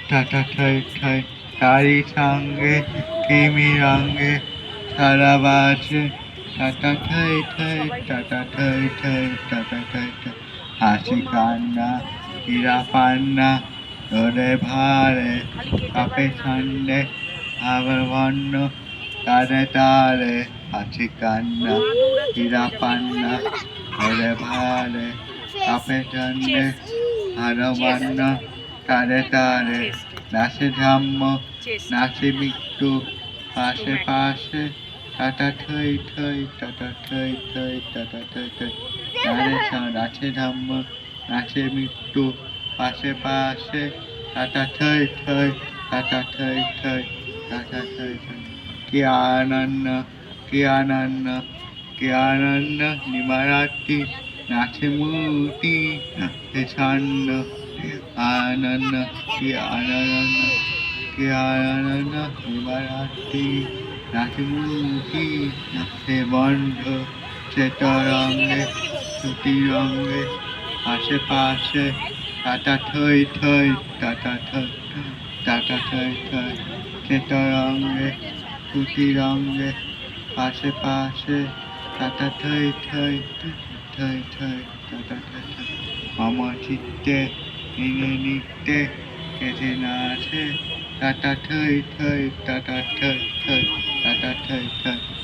tata ঠাই ঠাই তারি সঙ্গে কিমি রঙ্গে সারা বাসে টাটা ঠাই ঠাই টাটা ঠাই ঠাই টাটা ঠাই ঠাই হাসি কান্না হীরা পান্না রোদে ভারে কাপে ঠান্ডে আবার বন্য তারে তারে হাসি কান্না হীরা পান্না রোদে ভারে কাপে ঠান্ডে আরো বন্য তারে তারে নাচে ঝাম্য নাচে মৃত্যু পাশে পাশে টাটা ঠই ঠই টাটা ঠই ঠই টাটা ঠই ঠই নাচে ঝাম্য নাচে মৃত্যু পাশে পাশে টাটা ঠই ঠই টাটা ঠই ঠই টাটা ঠই ঠই কি আনন্দ কি আনন্দ কি আনন্দ নিমারাত্রি নাচে মূর্তি নাচে ছন্দ আনন্দ কি আনন্দ কি আনন্দ নিমারাত্রি নাচে মূর্তি নাচে বন্ধ সে তরঙ্গে ছুটি রঙ্গে আশেপাশে টাটা ঠই ঠই টাটা ঠই টাটা ঠই ঠই সে তরঙ্গে ছুটি রঙ্গে আশেপাশে টাটা ঠই ঠই ঠই ঠই টাটা ঠই ঠই মম চিত্তে নিনে নিত্যে কেঁদে নাচে টাটা ঠই ঠই টাটা ঠই ঠই টাটা ঠই ঠই